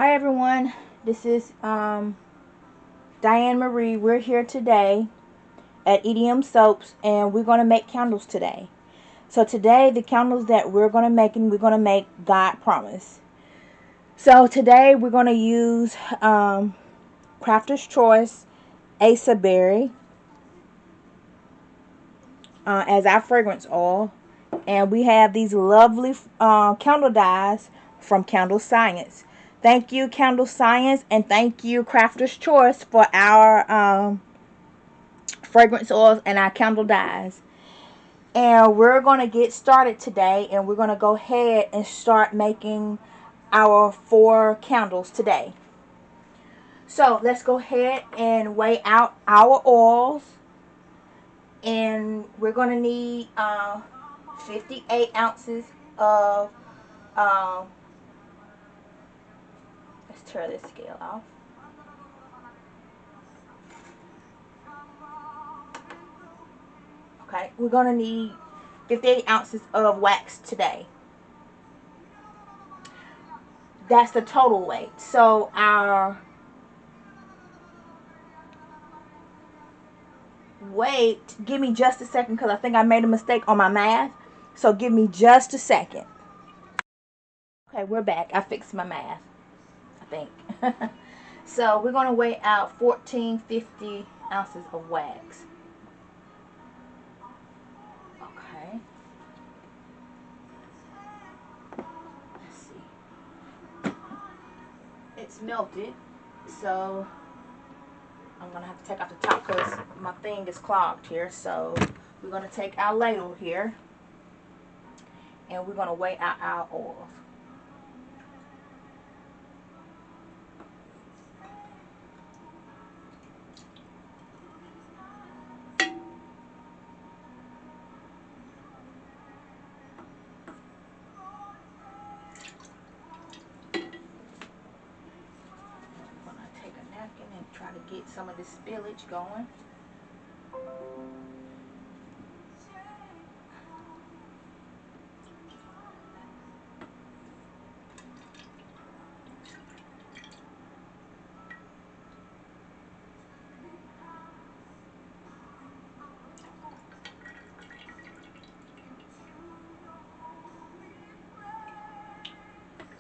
Hi everyone, this is Diane Marie. We're here today at EDMSOAPS and we're going to make candles today. So today the candles that we're going to make God Promise. So today we're going to use Crafter's Choice Asa Berry as our fragrance oil. And we have these lovely candle dyes from Candle Science. Thank you, Candle Science, and thank you, Crafter's Choice, for our fragrance oils and our candle dyes. And we're going to get started today, and we're going to go ahead and start making our 4 candles today. So let's go ahead and weigh out our oils. And we're going to need 58 ounces of let's tear this scale off. Okay, we're going to need 58 ounces of wax today. That's the total weight. So our weight, give me just a second because I think I made a mistake on my math. So give me just a second. Okay, we're back. I fixed my math, I think. So we're going to weigh out 1450 ounces of wax. Okay. Let's see. It's melted, so I'm going to have to take off the top because my thing is clogged here. So we're going to take our ladle here and we're going to weigh out our oils. And try to get some of this spillage going.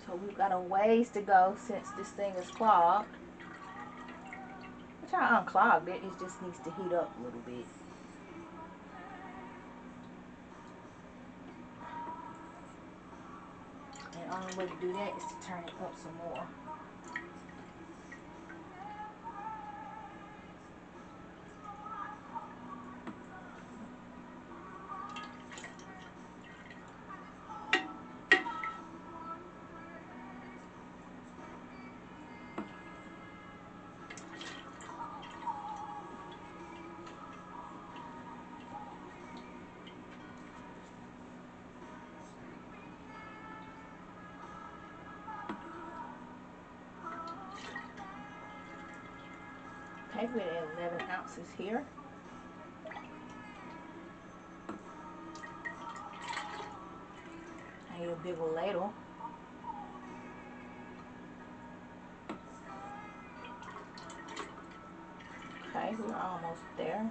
So we've got a ways to go since this thing is clogged. Which I unclogged it, it just needs to heat up a little bit. And the only way to do that is to turn it up some more. Okay, we're at 11 ounces here. I need a bigger ladle. Okay, we're almost there.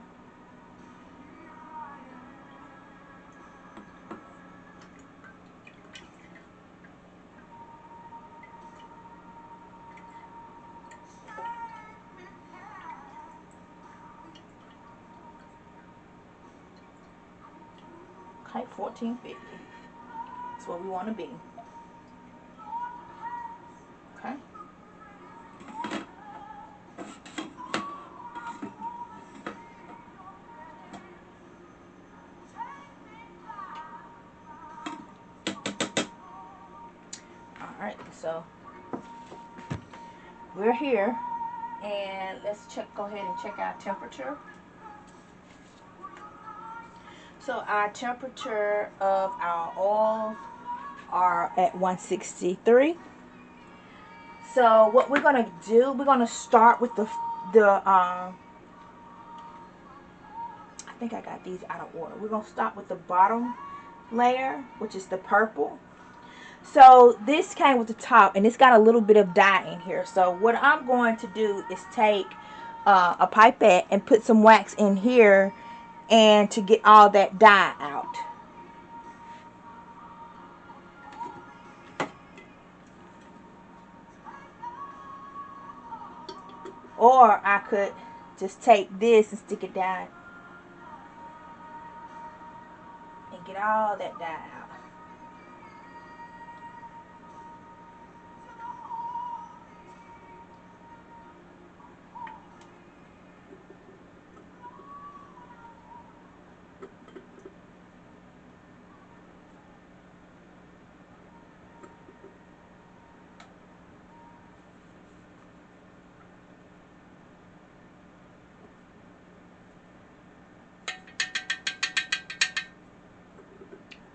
Okay, 1450. That's where we want to be. Okay. Alright, so we're here, and let's go ahead and check our temperature. So our temperature of our oils are at 163. So what we're going to do, we're going to start with I think I got these out of order. We're going to start with the bottom layer, which is the purple. So this came with the top, and it's got a little bit of dye in here. So what I'm going to do is take a pipette and put some wax in here, and to get all that dye out. Or I could just take this and stick it down and get all that dye out.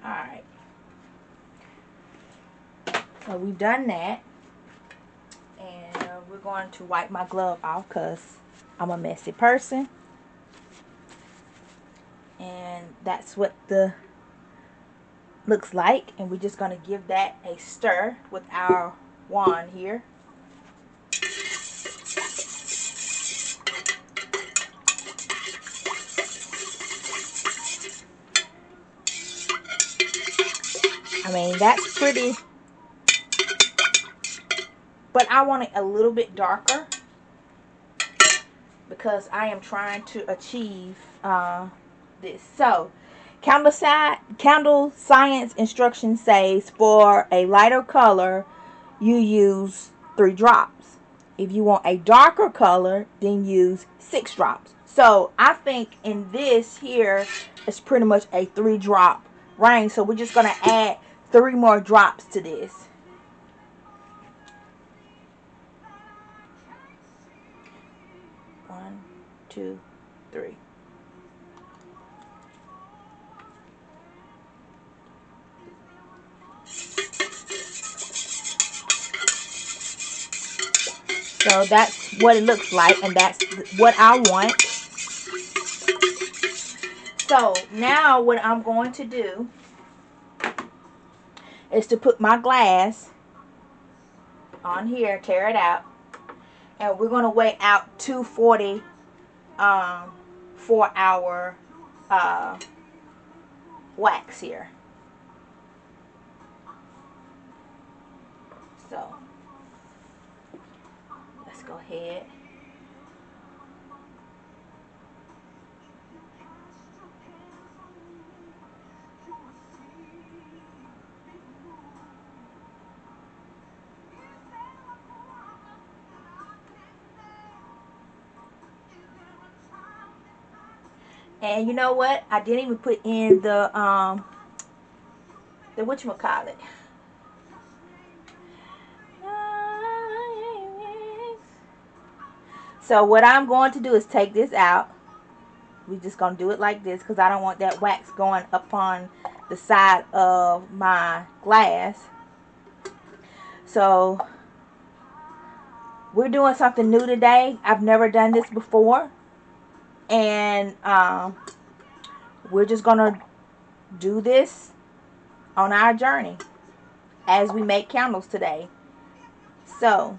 Alright. So we've done that. And we're going to wipe my glove off because I'm a messy person. And that's what the looks like. And we're just going to give that a stir with our wand here. I mean, that's pretty, but I want it a little bit darker because I am trying to achieve this. So, Candle Science instruction says for a lighter color, you use 3 drops. If you want a darker color, then use 6 drops. So, I think in this here, it's pretty much a 3-drop range. So, we're just going to add 3 more drops to this. One, 2, 3. So that's what it looks like, and that's what I want. So now what I'm going to do is to put my glass on here, tear it out, and we're going to weigh out 240 for our wax here. So let's go ahead. And you know what? I didn't even put in the whatchamacallit. So what I'm going to do is take this out. We're just going to do it like this because I don't want that wax going up on the side of my glass. So we're doing something new today. I've never done this before. And we're just going to do this on our journey as we make candles today. So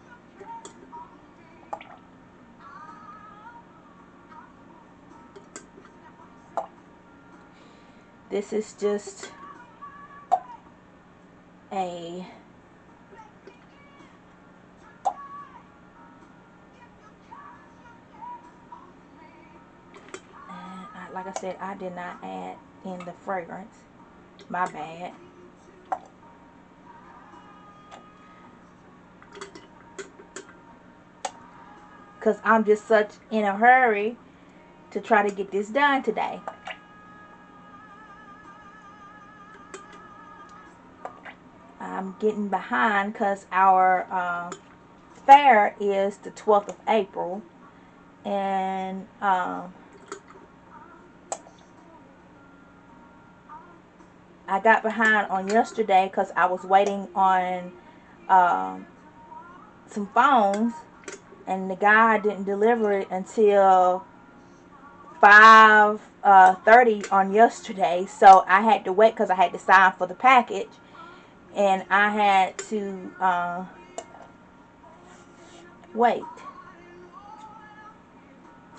this is just a like I said, I did not add in the fragrance. My bad. Because I'm just such in a hurry to try to get this done today. I'm getting behind because our fair is the 12th of April. And I got behind on yesterday because I was waiting on some phones, and the guy didn't deliver it until 5:30 on yesterday. So I had to wait because I had to sign for the package, and I had to wait.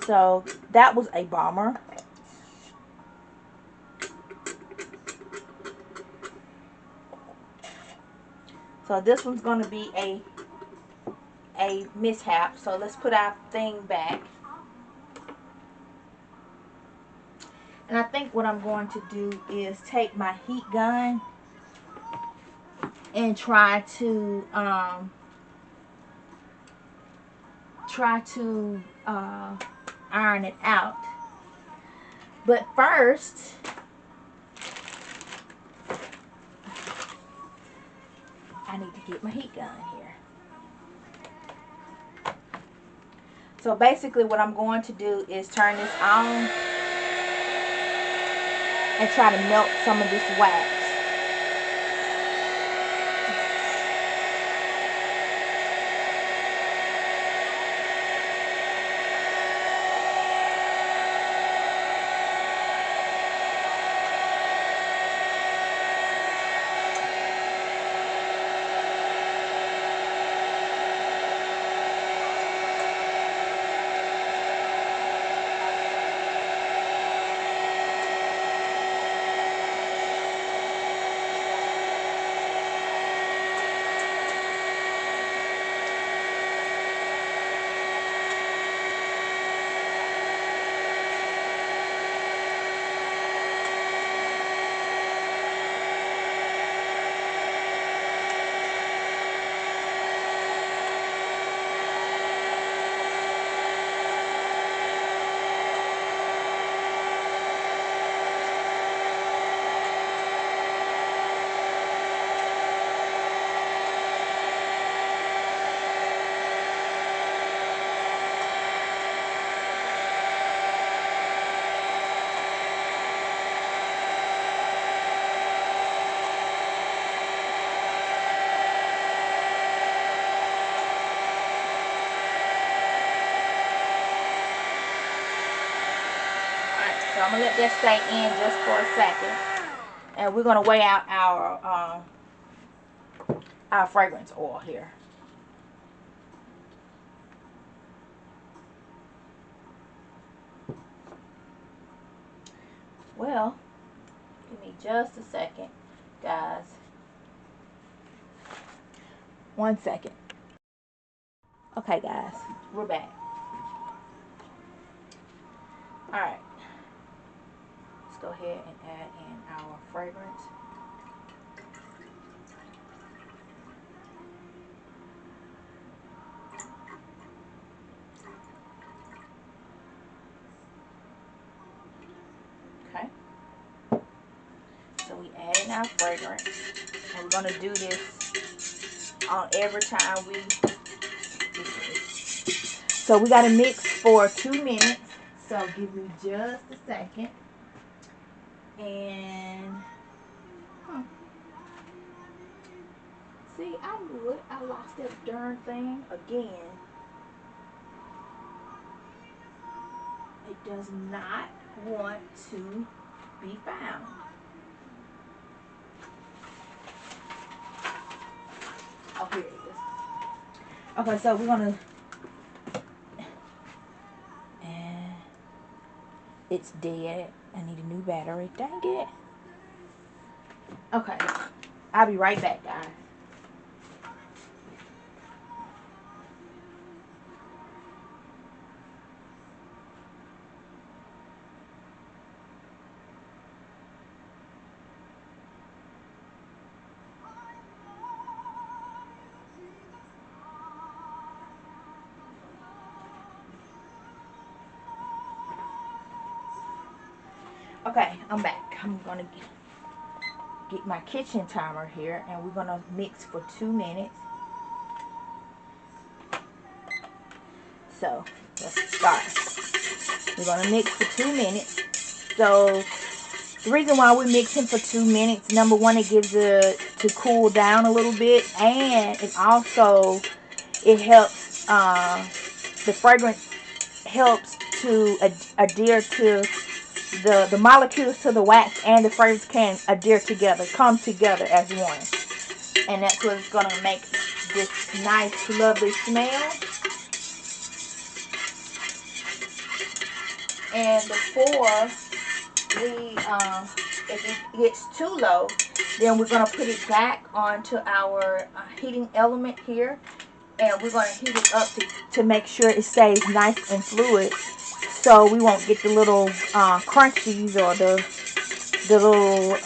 So that was a bummer. So this one's going to be a mishap. So let's put our thing back. And I think what I'm going to do is take my heat gun and try to iron it out. But first, I need to get my heat gun here. So basically what I'm going to do is turn this on and try to melt some of this wax. So I'm going to let that stay in just for a second. And we're going to weigh out our fragrance oil here. Well, give me just a second, guys. 1 second. Okay, guys, we're back. Alright. Let's go ahead and add in our fragrance. Okay. So we add in our fragrance. And we're going to do this on every time we do this. So we got to mix for 2 minutes. So give me just a second. And see, I knew it. I lost that darn thing again. It does not want to be found. Oh, here it is. Okay, so we're gonna, and it's dead. I need a new battery. Dang it. Okay, I'll be right back, guys. Okay, I'm back. I'm gonna get my kitchen timer here, and we're gonna mix for 2 minutes. So let's start. We're gonna mix for 2 minutes. So the reason why we're mixing for 2 minutes, number one, it gives it to cool down a little bit, and it also helps the fragrance helps to adhere to the molecules to the wax, and the fragrance can adhere together, come together as one. And that's what's going to make this nice, lovely smell. And before we, if it gets too low, then we're going to put it back onto our heating element here. And we're going to heat it up to make sure it stays nice and fluid. So we won't get the little crunchies or the little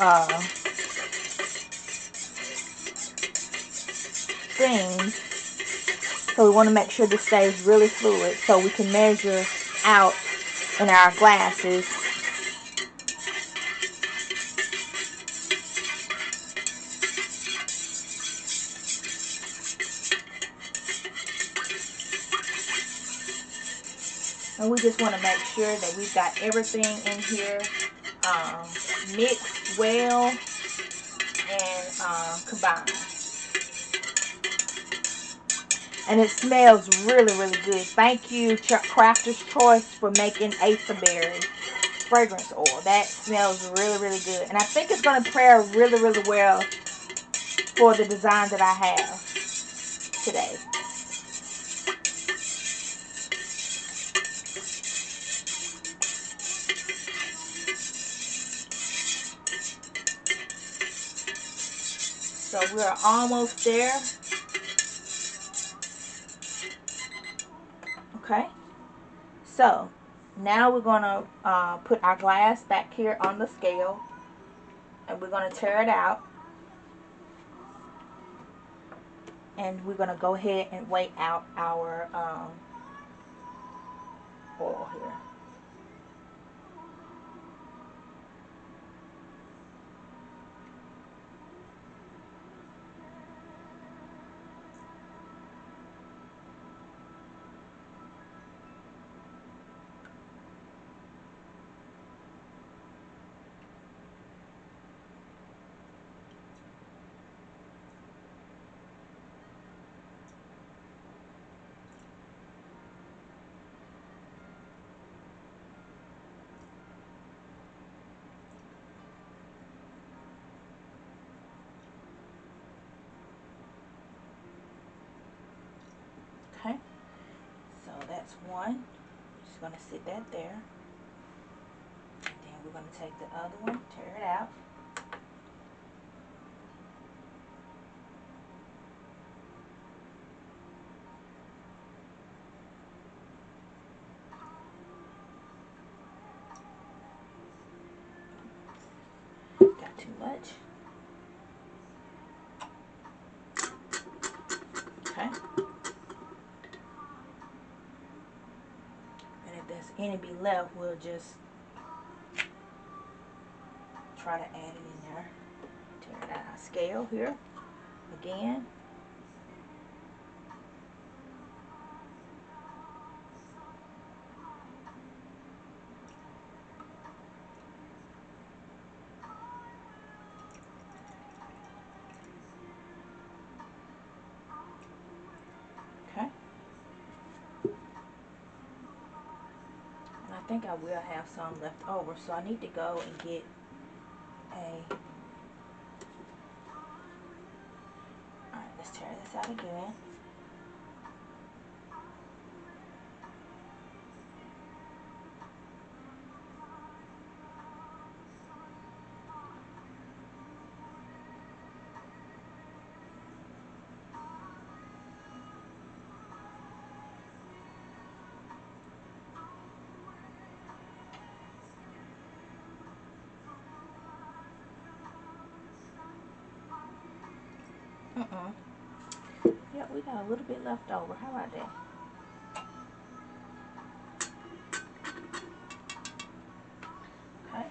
things. So we want to make sure this stays really fluid so we can measure out in our glasses. And we just want to make sure that we've got everything in here mixed well and combined. And it smells really, really good. Thank you, Crafter's Choice, for making Ace of Berry fragrance oil. That smells really, really good. And I think it's going to pair really, really well for the design that I have today. So we're almost there. Okay. So now we're going to put our glass back here on the scale. And we're going to tear it out. And we're going to go ahead and weigh out our oil here. Okay, so that's one. Just going to sit that there. And then we're going to take the other one, tear it out. Got too much. Okay. And if there's any be left, we'll just try to add it in there. Tear it out. Our scale here again. Okay. And I think I will have some left over, so I need to go and get a. Alright, let's tear this out again. Yeah, we got a little bit left over. How about that? Okay.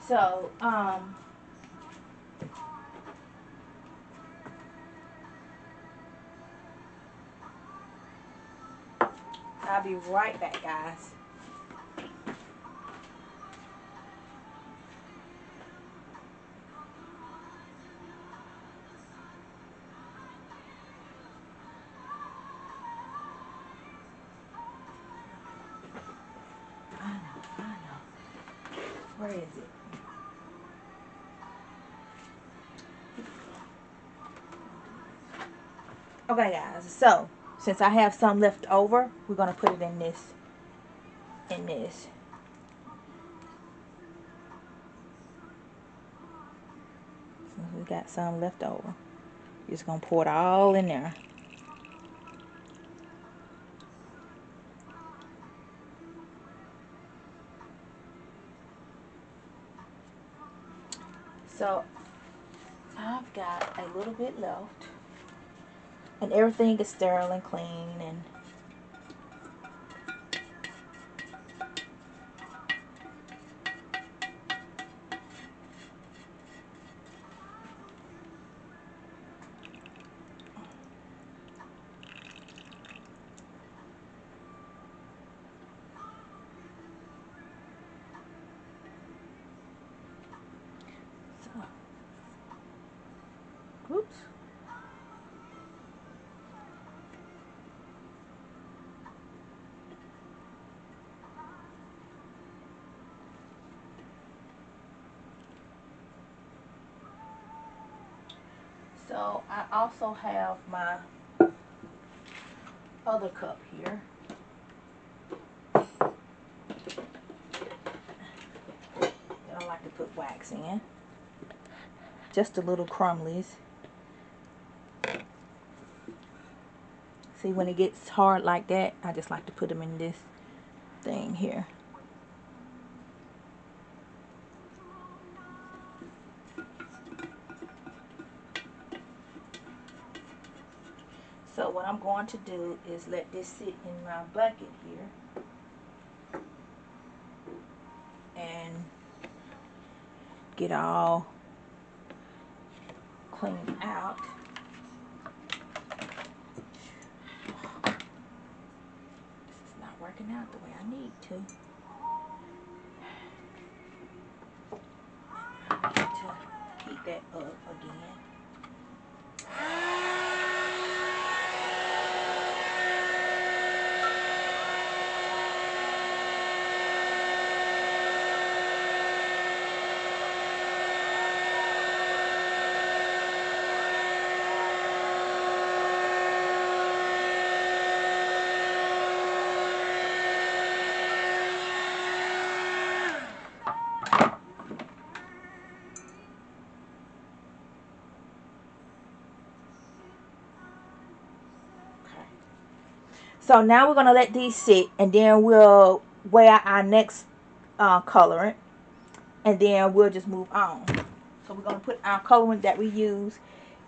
So, I'll be right back, guys. I know. Where is it? Okay, guys. So since I have some left over, we're gonna put it in this. Since we got some left over, just gonna pour it all in there. So I've got a little bit left, and everything is sterile and clean. And so, oops. So I also have my other cup here. I like to put wax in. Just a little crumblies. See, when it gets hard like that, I just like to put them in this thing here. So what I'm going to do is let this sit in my bucket here and get all cleaned out. This is not working out the way I need to. I need to heat that up again. So now we're going to let these sit, and then we'll weigh out our next colorant, and then we'll just move on. So we're going to put our colorant that we use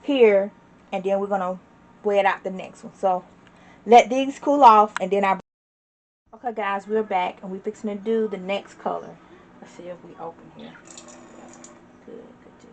here, and then we're going to weigh it out the next one. So let these cool off, and then I... Okay, guys, we're back, and we're fixing to do the next color. Let's see if we open here. Good deal.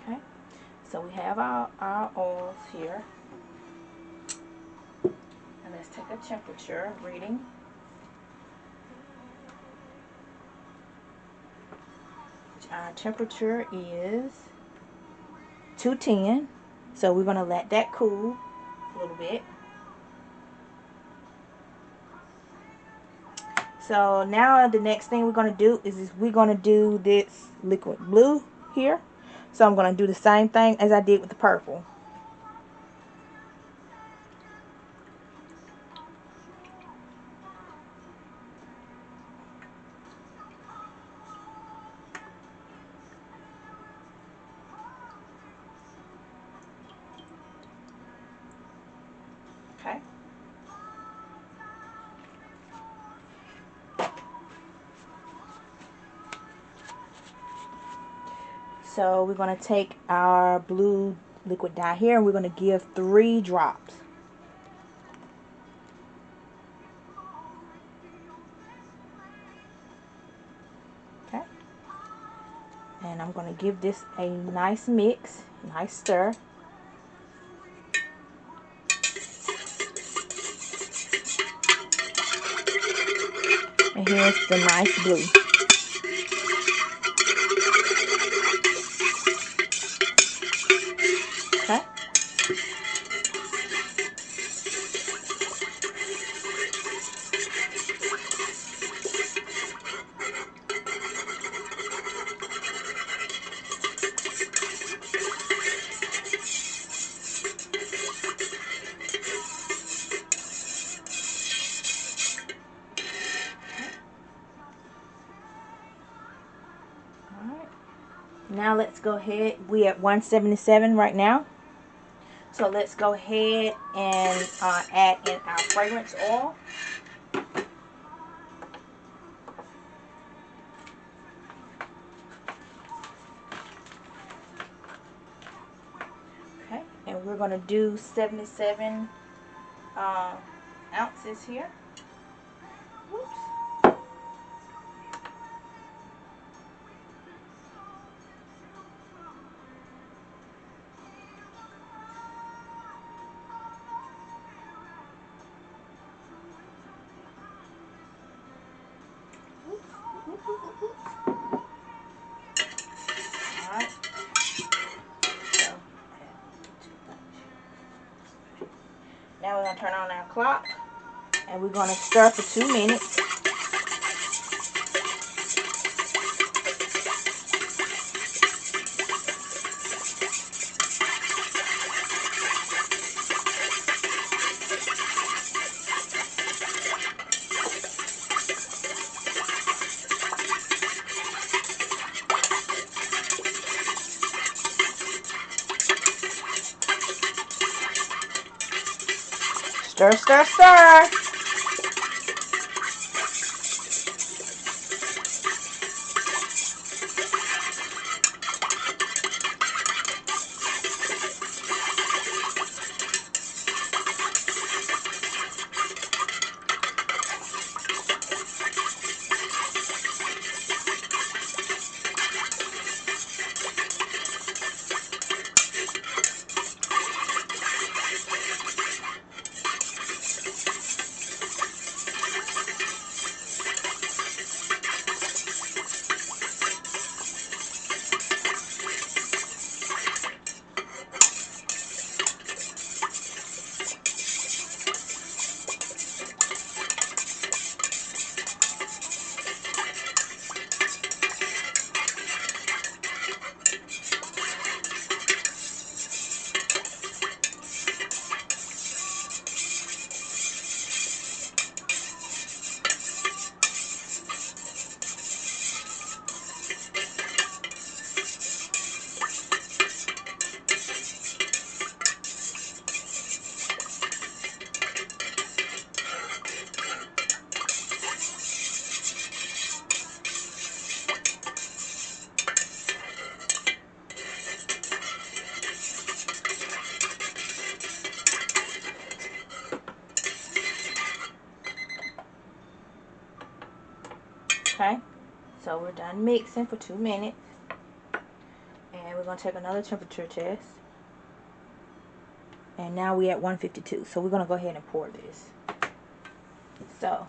Okay, so we have our oils here. And let's take a temperature reading. Our temperature is 210. So we're going to let that cool a little bit. So now the next thing we're going to do is we're going to do this liquid blue here. So I'm going to do the same thing as I did with the purple. Okay. So we're going to take our blue liquid dye here, and we're going to give 3 drops. Okay. And I'm going to give this a nice mix, nice stir. is the nice blue. Okay. Now let's go ahead. We at 177 right now. So let's go ahead and add in our fragrance oil. Okay, and we're going to do 77 ounces here. Whoops. Alright. So, now we're going to turn on our clock and we're going to stir for 2 minutes. Stir, stir, stir. Okay, so we're done mixing for 2 minutes. And we're going to take another temperature test. And now we're at 152. So we're going to go ahead and pour this. So,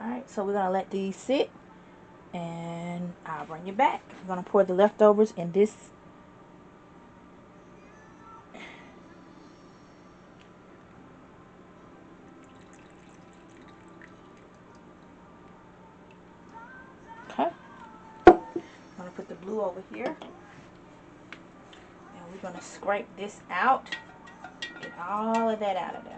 Alright, so we're going to let these sit. And I'll bring you back. I'm going to pour the leftovers in this. Okay. I'm going to put the blue over here. And we're going to scrape this out. Get all of that out of there.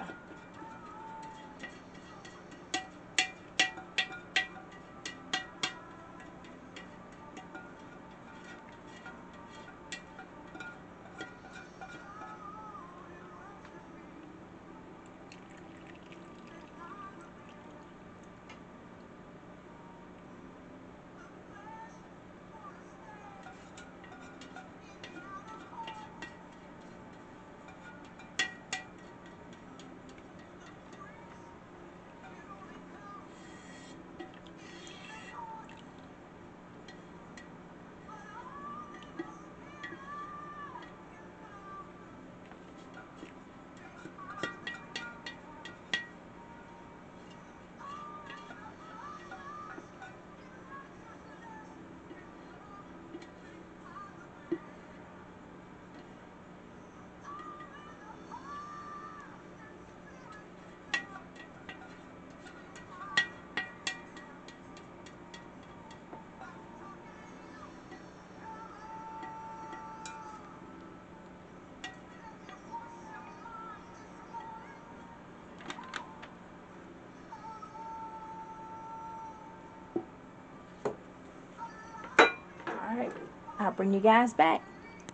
Alright, I'll bring you guys back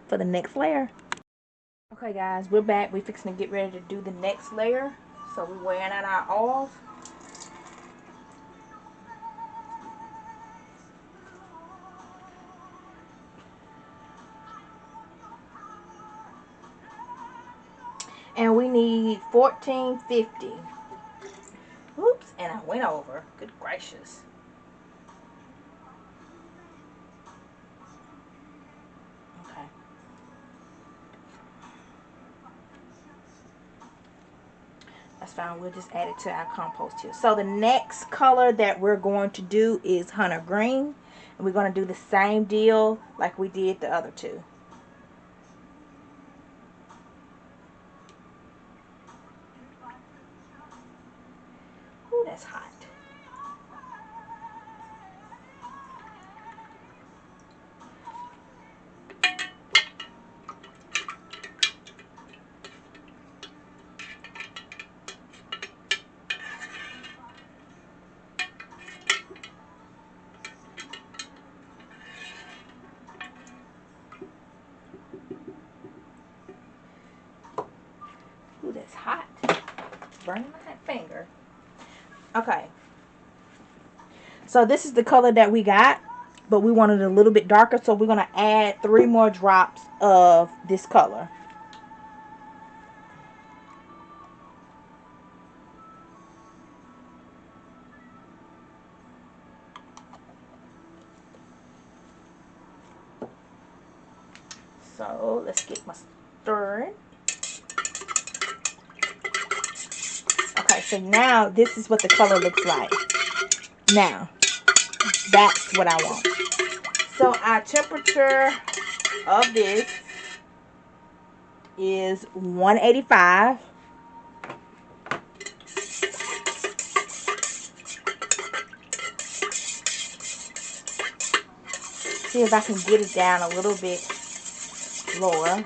for the next layer. Okay guys, we're back. We're fixing to get ready to do the next layer. So we're wearing out our oils. And we need 1450. Oops, and I went over. Good gracious. Okay. That's fine. We'll just add it to our compost here. So the next color that we're going to do is Hunter Green. And we're going to do the same deal like we did the other two. Ooh, that's hot. Ooh, that's hot. Burning my finger. Okay. So this is the color that we got, but we wanted it a little bit darker, so we're going to add 3 more drops of this color. So let's get my stirring. Okay, so now this is what the color looks like. Now, that's what I want. So our temperature of this is 185. See if I can get it down a little bit lower.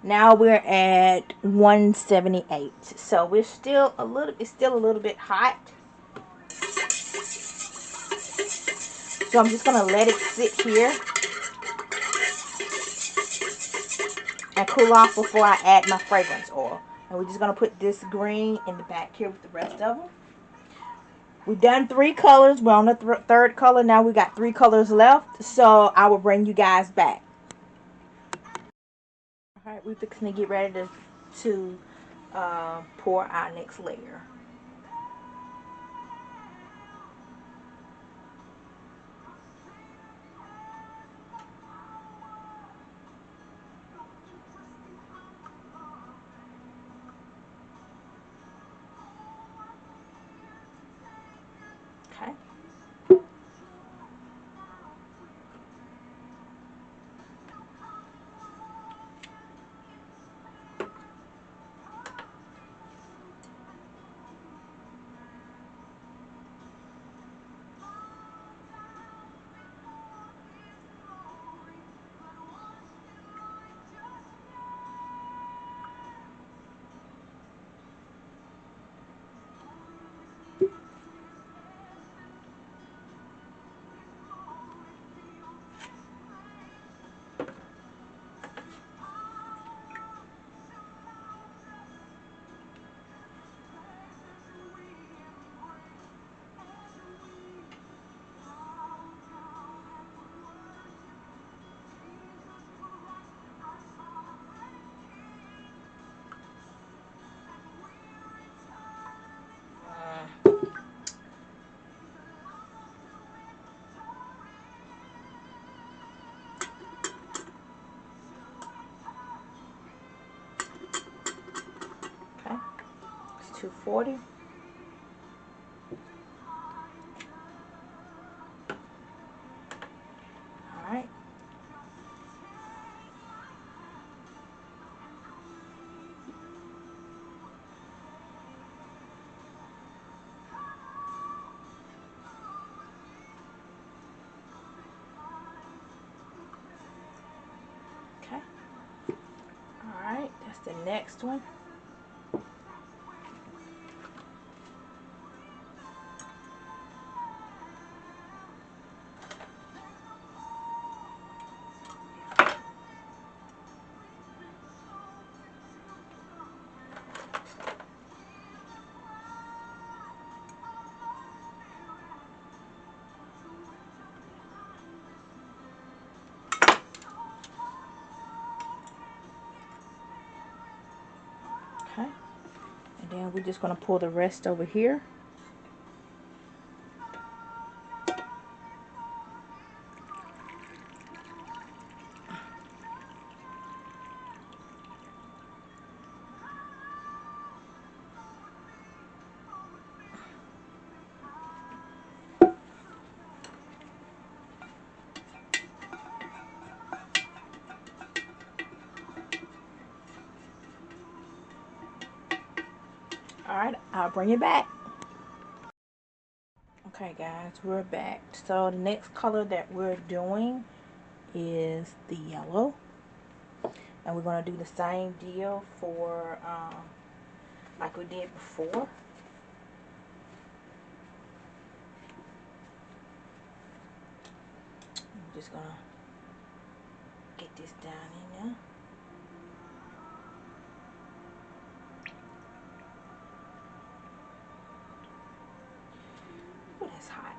Now we're at 178. So we're still a little, it's still a little bit hot. So I'm just gonna let it sit here and cool off before I add my fragrance oil. And we're just gonna put this green in the back here with the rest of them. We've done 3 colors. We're on the 3rd color. Now we got 3 colors left. So I will bring you guys back. Alright, we're fixing to get ready to pour our next layer. Okay. Okay. It's 240. Alright. Okay. Alright, that's the next one. Okay. And then we're just going to pull the rest over here. Alright, I'll bring it back. Okay guys, we're back. So the next color that we're doing is the yellow. And we're going to do the same deal for like we did before. I'm just going to get this down in there. Oh, that's hot.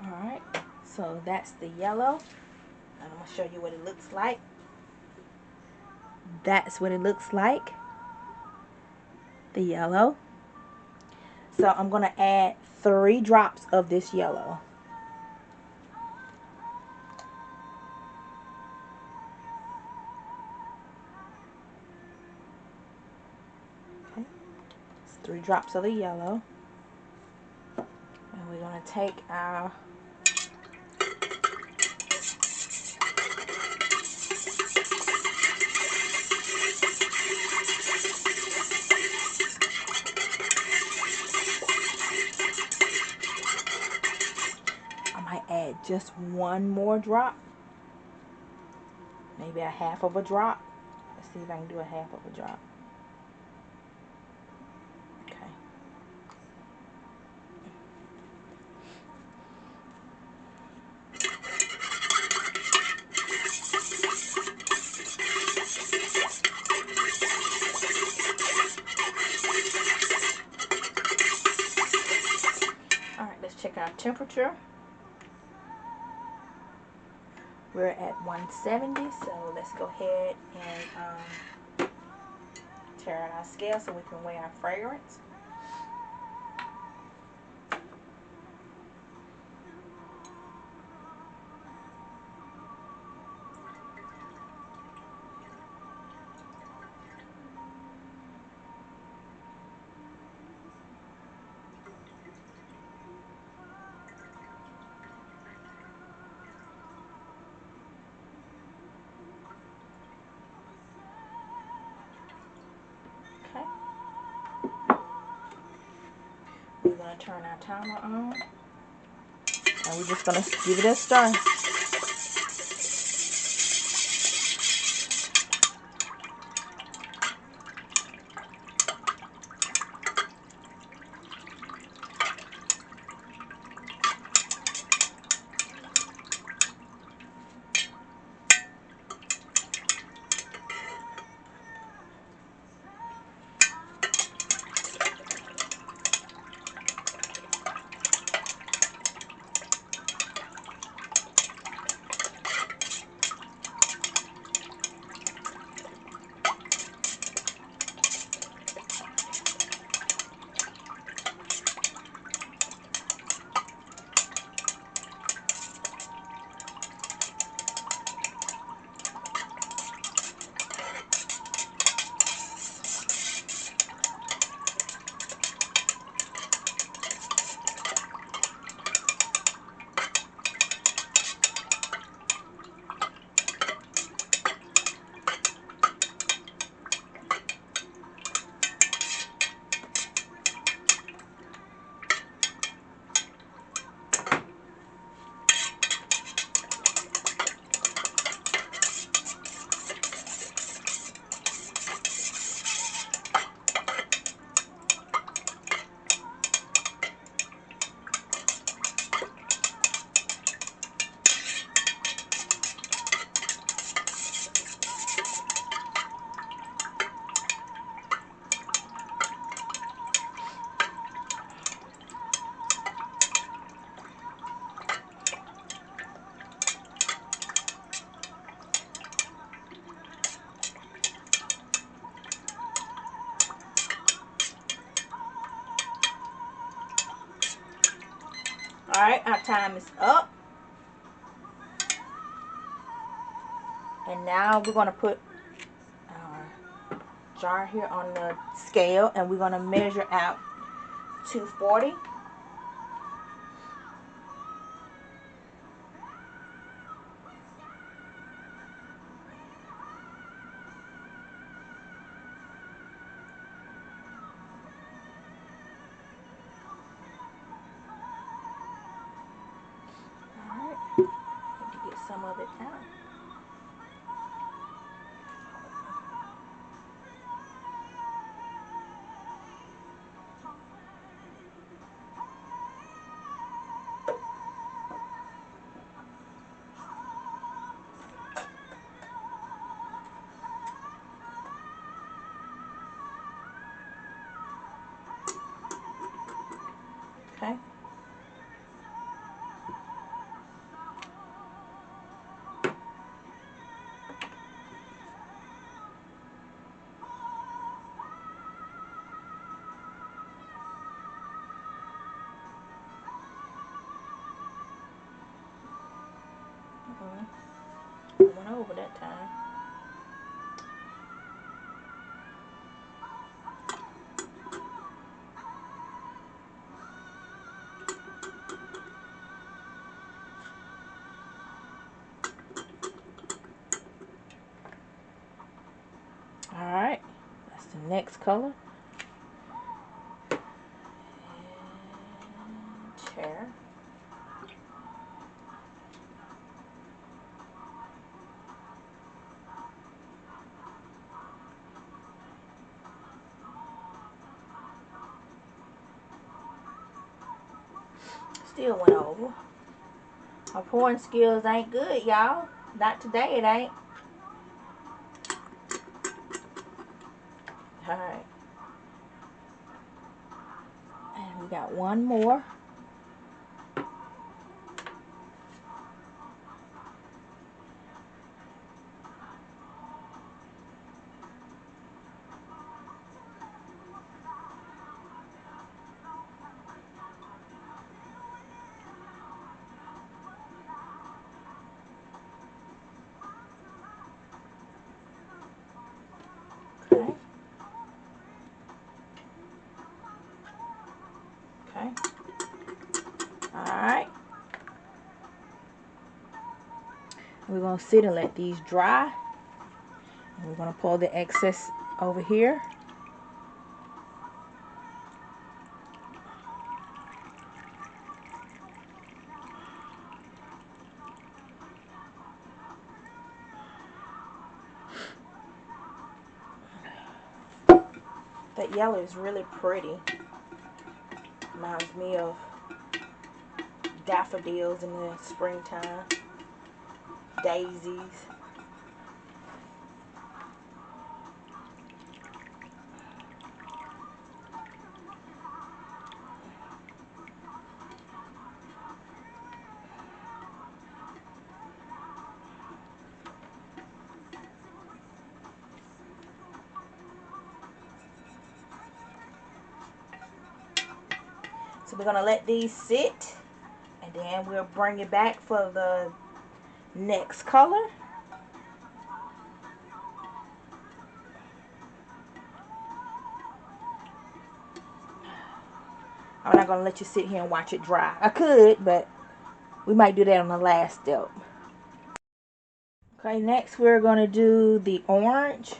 Alright, so that's the yellow. And I'm going to show you what it looks like. That's what it looks like. The yellow. So I'm going to add 3 drops of this yellow. Okay. It's 3 drops of the yellow. And we're going to take our add just 1 more drop, maybe a half of a drop. Let's see if I can do a half of a drop. Okay. Let's check our temperature. We're at 170, so let's go ahead and tear out our scale so we can weigh our fragrance. Okay. We're going to turn our timer on. And we're just going to give it a stir. Alright, our time is up. And now we're going to put our jar here on the scale and we're going to measure out 240. Alright, need to get some of it out. Okay. I went over that time. Alright, that's the next color. And chair. Still went over. My pouring skills ain't good, y'all. Not today, it ain't. Alright. And we got one more. Alright. We're going to sit and let these dry. And we're going to pull the excess over here. That yellow is really pretty. Reminds me of daffodils in the springtime. Daisies. So we're going to let these sit, and then we'll bring it back for the next color. I'm not going to let you sit here and watch it dry. I could, but we might do that on the last step. Okay, next we're going to do the orange.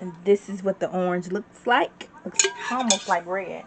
And this is what the orange looks like. Looks almost like red.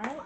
Alright.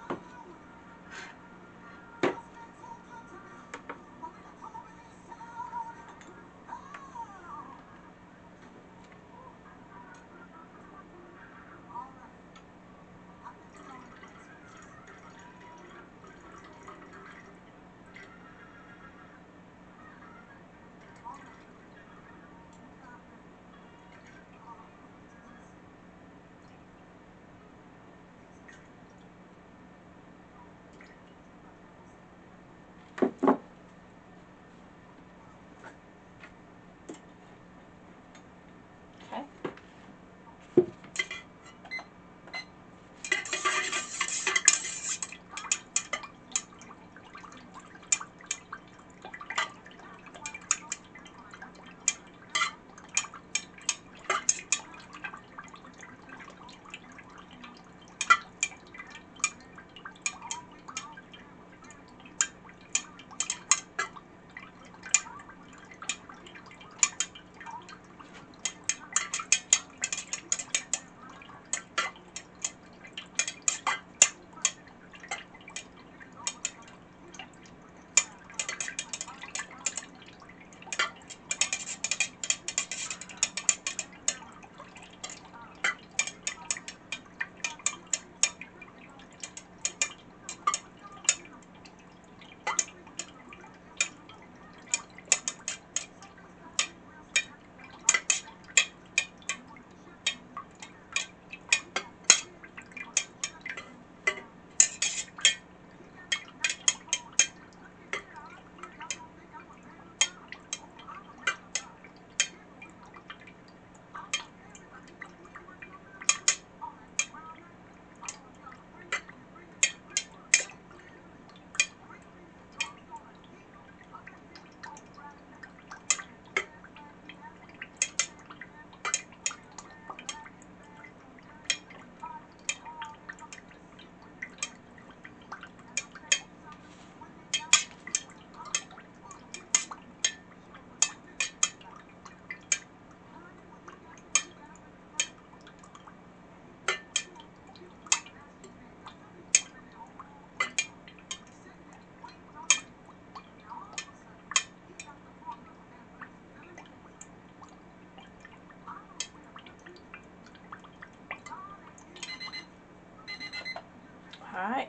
Alright,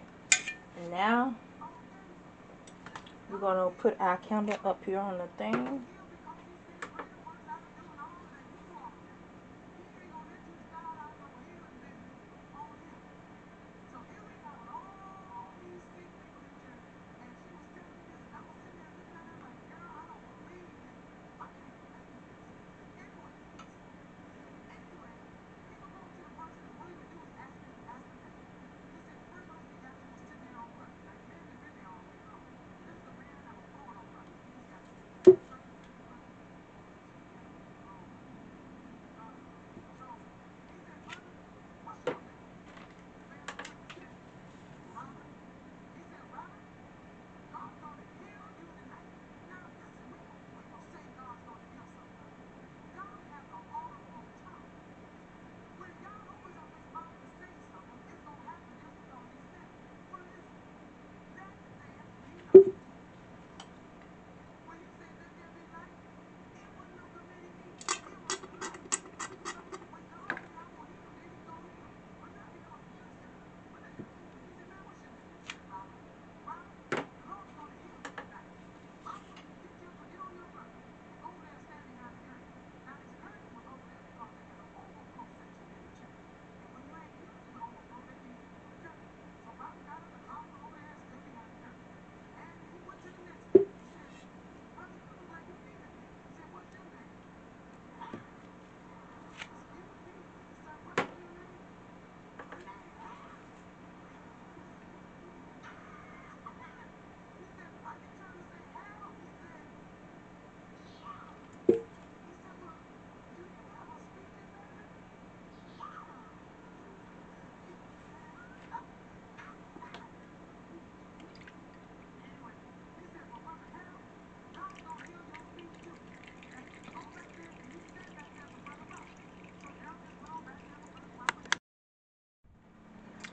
and now we're gonna put our candle up here on the thing.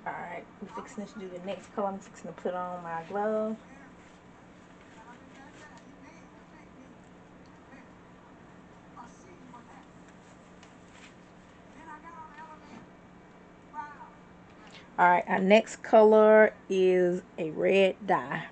Alright, we're fixing to do the next color. I'm fixing to put on my glove. Alright, our next color is a red dye.